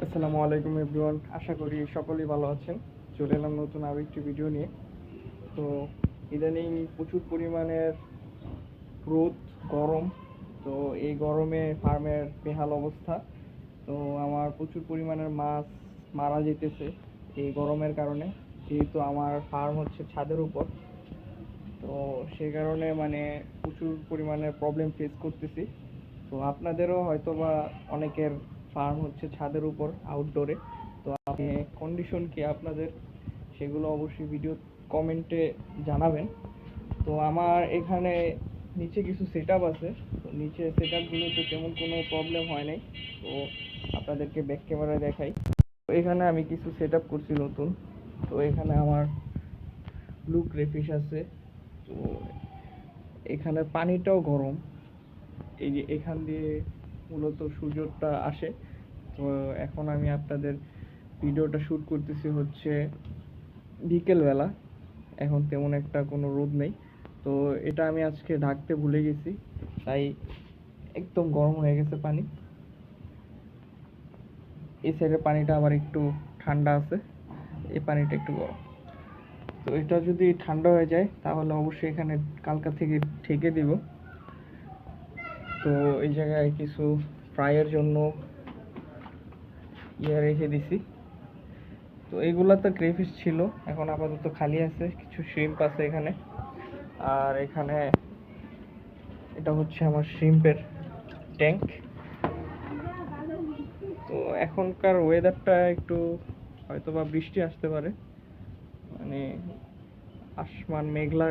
আসসালামু আলাইকুম এভরিওয়ান, আশা করি সকলেই ভালো আছেন। চলে এলাম নতুন আরও একটি ভিডিও নিয়ে। তো ইদানিং প্রচুর পরিমাণের রোদ, গরম। তো এই গরমে ফার্মের বেহাল অবস্থা। তো আমার প্রচুর পরিমাণের মাছ মারা যেতেছে এই গরমের কারণে, যেহেতু আমার ফার্ম হচ্ছে ছাদের উপর। তো সেই কারণে প্রচুর পরিমাণে প্রবলেম ফেস করতেছি। তো আপনাদেরও হয়তো বা অনেকের ফার্ম হচ্ছে ছাদের উপর, আউটডোরে। তো আপনি কন্ডিশন কি আপনাদের, সেগুলো অবশ্যই ভিডিও কমেন্টে জানাবেন। তো আমার এখানে নিচে কিছু সেট আছে। তো নিচে সেট আপগুলোতে তেমন কোনো প্রবলেম হয় নাই। তো আপনাদেরকে ব্যাক ক্যামেরায় দেখাই। তো এখানে আমি কিছু সেট আপ করছি নতুন। তো এখানে আমার ব্লু ক্রেফিশ আছে। তো এখানে পানিটাও গরম। এই যে এখান দিয়ে মূলত সূর্যটা আসে। তো এখন আমি আপনাদের ভিডিওটা শ্যুট করতেছি হচ্ছে বিকেলবেলা। এখন তেমন একটা কোনো রোদ নেই। তো এটা আমি আজকে ঢাকতে ভুলে গেছি, তাই একদম গরম হয়ে গেছে পানি। এই সাইডের পানিটা আবার একটু ঠান্ডা আছে, এই পানিটা একটু গরম। তো এটা যদি ঠান্ডা হয়ে যায় তাহলে অবশ্যই এখানে কালকা থেকে ঢেকে দিব। তো এই জায়গায় কিছু ফ্রাইয়ের জন্য রেখে দিছি। তো এইগুলাতে ক্রেফিশ ছিল, এখন আপাতত খালি আছে। কিছু শ্রিম্প আছে এখানে। আর এখানে এটা হচ্ছে আমার শ্রিম্পের ট্যাঙ্ক। তো এখনকার ওয়েদারটা একটু হয়তোবা বৃষ্টি আসতে পারে, মানে আসমান মেঘলা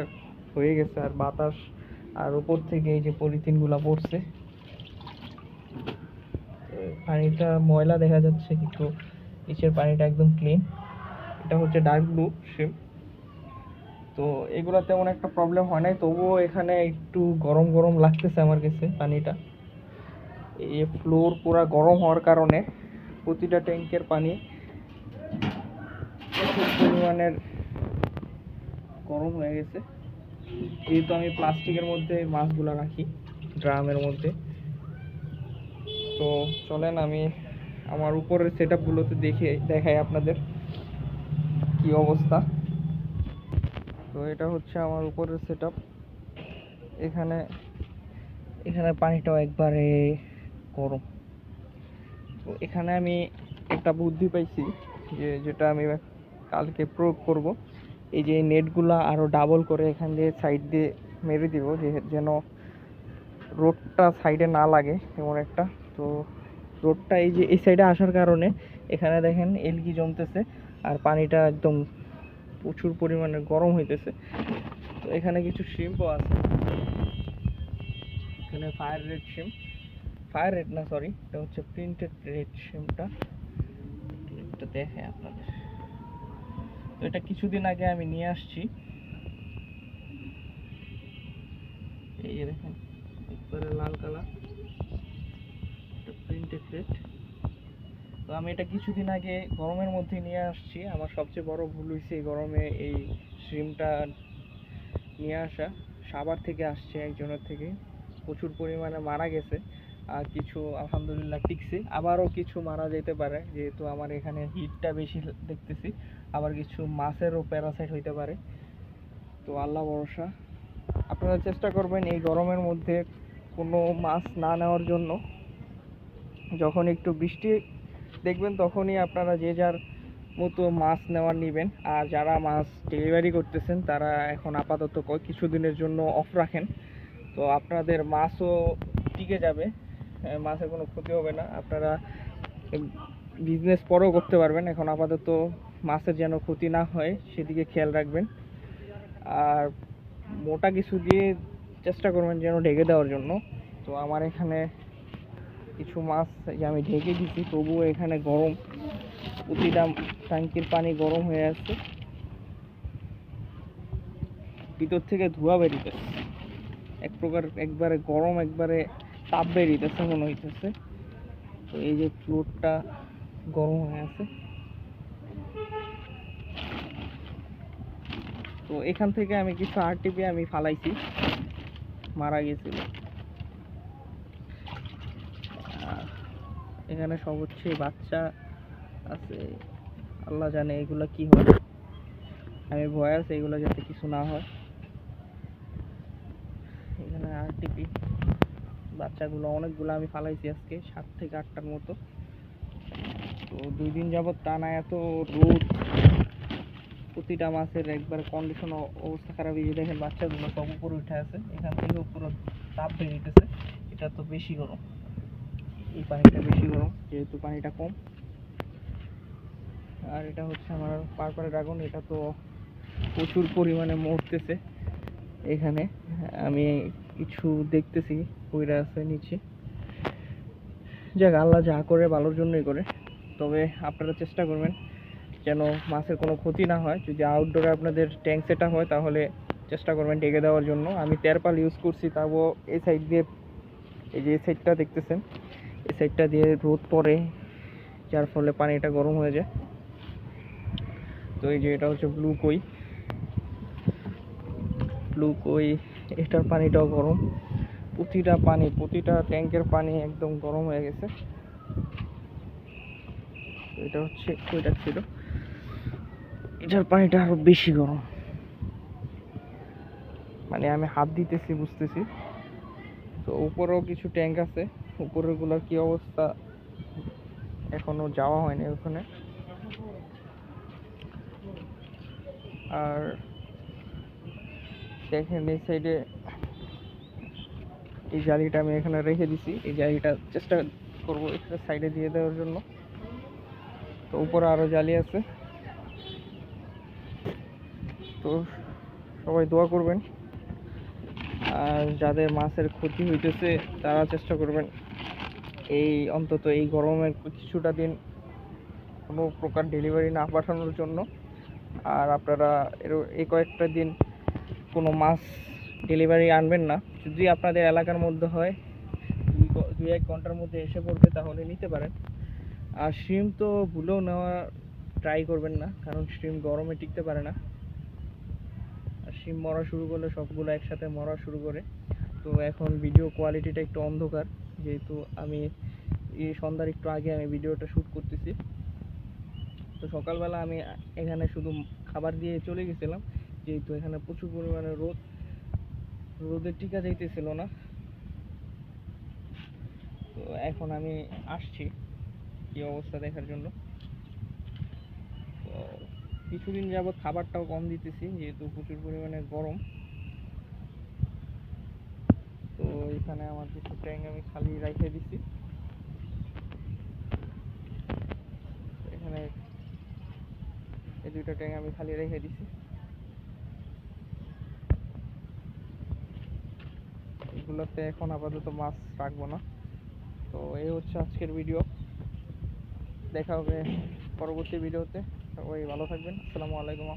হয়ে গেছে আর বাতাস, আর উপর থেকে এই যে পলিথিনগুলা পড়ছে। পানিটা ময়লা দেখা যাচ্ছে, কিন্তু নিচের পানিটা একদম ক্লিন। এটা হচ্ছে ডার্ক ব্লু শ্রিম্প। তো এগুলো তেমন একটা প্রবলেম হয় নাই, তবুও এখানে একটু গরম গরম লাগতেছে আমার কাছে পানিটা। এই ফ্লোর পুরো গরম হওয়ার কারণে প্রতিটা ট্যাঙ্কের পানি প্রচুর পরিমাণের গরম হয়ে গেছে। যেহেতু আমি প্লাস্টিকের মধ্যে মাছগুলো রাখি, ড্রামের মধ্যে। তো চলেন আমি আমার উপরের সেট আপগুলোতে দেখাই আপনাদের কি অবস্থা। তো এটা হচ্ছে আমার উপরের সেট আপ। এখানে এখানে পানিটাও একবারে গরম। তো এখানে আমি একটা বুদ্ধি পাইছি, যেটা আমি কালকে প্রয়োগ করব। এই যে নেটগুলো আরও ডাবল করে এখান দিয়ে সাইড দিয়ে মেরে দিব, যেন রোডটা সাইডে না লাগে এমন একটা। তো রোডটা এই যে এই সাইডে আসার কারণে এখানে দেখেন এলগি জমতেছে, আর পানিটা একদম প্রচুর পরিমাণে গরম হইতেছে। তো এখানে কিছু শ্রিম্পও আছে। এখানে fire red shrimp, fire red না সরি, এটা হচ্ছে প্রিন্টেড রেড শ্রিম্পটা। এটা দেখে আপনাদের। তো এটা কিছুদিন আগে আমি নিয়ে আসছি। এই দেখেন একবারে লাল কালার, এটা প্রিন্টেড রেড। তো আমি এটা কিছুদিন আগে গরমের মধ্যে নিয়ে আসছি। আমার সবচেয়ে বড় ভুল হয়েছে এই গরমে এই শ্রিমটা নিয়ে আসা। সাভার থেকে আসছে একজনের থেকে, প্রচুর পরিমাণে মারা গেছে, আর কিছু আলহামদুলিল্লাহ টিকছে। আবারও কিছু মারা যেতে পারে, যেহেতু আমার এখানে হিটটা বেশি দেখতেছি। আবার কিছু মাছেরও প্যারাসাইট হইতে পারে। তো আল্লাহ ভরসা। আপনারা চেষ্টা করবেন এই গরমের মধ্যে কোনো মাছ না নেওয়ার জন্য। যখন একটু বৃষ্টি দেখবেন তখনই আপনারা যে যার মতো মাছ নেবেন। আর যারা মাছ ডেলিভারি করতেছেন তারা এখন আপাতত কিছুদিনের জন্য অফ রাখেন। তো আপনাদের মাছও টিকে যাবে, মাছের কোনো ক্ষতি হবে না। আপনারা বিজনেস পরেও করতে পারবেন। এখন আপাতত মাছের যেন ক্ষতি না হয় সেদিকে খেয়াল রাখবেন। আর মোটা কিছু দিয়ে চেষ্টা করবেন যেন ঢেকে দেওয়ার জন্য। তো আমার এখানে কিছু মাছ যে আমি ঢেকে দিচ্ছি, তবুও এখানে গরম, প্রতিটা ট্যাঙ্কির পানি গরম হয়ে আসছে। ভিতর থেকে ধোঁয়া বেরিতেছে, এক প্রকার একবারে গরম, একবারে তাপ বেরিতেছে মনে হইতেছে। তো এই যে ফ্লোরটা গরম হয়ে আছে। তো এখান থেকে আমি কিছু আরটিপি আমি ফালাইছি, মারা গেছিল। এখানে সব হচ্ছে বাচ্চা আছে, আল্লাহ জানে এগুলা কি হয়। আমি ভয় আছে এগুলো যাতে কিছু না হয়। এখানে আরটিপি বাচ্চাগুলো অনেকগুলো আমি ফালাইছি আজকে, 7 থেকে 8টার মতো। তো 2 দিন যাবত টানা এত রোদ, প্রতিটা মাছের একবার কন্ডিশন অবস্থা খারাপ। এই যে দেখেন বাচ্চাগুলো সব উপরে উঠে আছে, এখান থেকে উপরে তাপ বেরিয়েছে। এটা তো বেশি গরম, এই পানিটা বেশি গরম যেহেতু পানিটা কম। আর এটা হচ্ছে আমার পারপার ড্রাগন, এটা তো প্রচুর পরিমাণে মরতেছে। এখানে আমি কিছু দেখতেছি কইরা আছে নিচে। যাক, আল্লাহ যা করে ভালোর জন্যই করে। তবে আপনারা চেষ্টা করবেন যেন মাছের কোনো ক্ষতি না হয়। যদি আউটডোরে আপনাদের ট্যাঙ্ক সেটা হয় তাহলে চেষ্টা করবেন ঢেকে দেওয়ার জন্য। আমি তেরপাল ইউজ করছি, তাও এই সাইড দিয়ে, এই যে এই সাইডটা দেখতেছেন, এই সাইডটা দিয়ে রোদ পড়ে, যার ফলে পানিটা গরম হয়ে যায়। তো এই যে এটা হচ্ছে ব্লু কই, এটার পানিটাও গরম। প্রতিটা ট্যাঙ্কের পানি একদম গরম হয়ে গেছে। এটা হচ্ছে কইটা ছিল, এটার পানিটা আরো বেশি গরম। মানে আমি হাত দিতেছি বুঝতেছি। তো উপরেও কিছু ট্যাঙ্ক আছে, উপরের গুলার কি অবস্থা এখনো যাওয়া হয়নি ওখানে। আর দেখেন এই সাইডে এই জালিটা আমি এখানে রেখে দিছি, এই জালিটা চেষ্টা করবো এখানে সাইডে দিয়ে দেওয়ার জন্য। তো উপরে আরো জালি আছে। তো সবাই দোয়া করবেন, আর যাদের মাছের ক্ষতি হইতেছে তারা চেষ্টা করবেন এই অন্তত এই গরমের কিছুটা দিন কোনো প্রকার ডেলিভারি না পাঠানোর জন্য। আর আপনারা এই কয়েকটা দিন কোনো মাছ ডেলিভারি আনবেন না। যদি আপনাদের এলাকার মধ্যে হয় 2-1 ঘন্টার মধ্যে এসে পড়বে তাহলে নিতে পারেন। আর শ্রিম তো ভুলেও নেওয়া ট্রাই করবেন না, কারণ শ্রিম গরমে টিকতে পারে না। আর শ্রিম মরা শুরু করলে সবগুলো একসাথে মরা শুরু করে। তো এখন ভিডিও কোয়ালিটিটা একটু অন্ধকার, যেহেতু আমি এই সন্ধ্যার একটু আগে আমি ভিডিওটা শ্যুট করতেছি। তো সকালবেলা আমি এখানে শুধু খাবার দিয়ে চলে গেছিলাম, যেহেতু এখানে প্রচুর পরিমাণে রোদে টিকা যাইতেছিল না। তো এখন আমি আসছি কি অবস্থা দেখার জন্য। তো কিছুদিন যাবত খাবারটাও কম দিতেছি, যেহেতু প্রচুর পরিমাণে গরম। তো এখানে আমার কিছু ট্যাঙ্ক আমি খালি রেখে দিছি। এখানে এই 2টা ট্যাঙ্ক আমি খালি রেখে দিছি, এগুলোতে এখন আপাতত মাছ রাখবো না। তো এই হচ্ছে আজকের ভিডিও, দেখা হবে পরবর্তী ভিডিওতে। সবাই ভালো থাকবেন। আসসালামু আলাইকুম।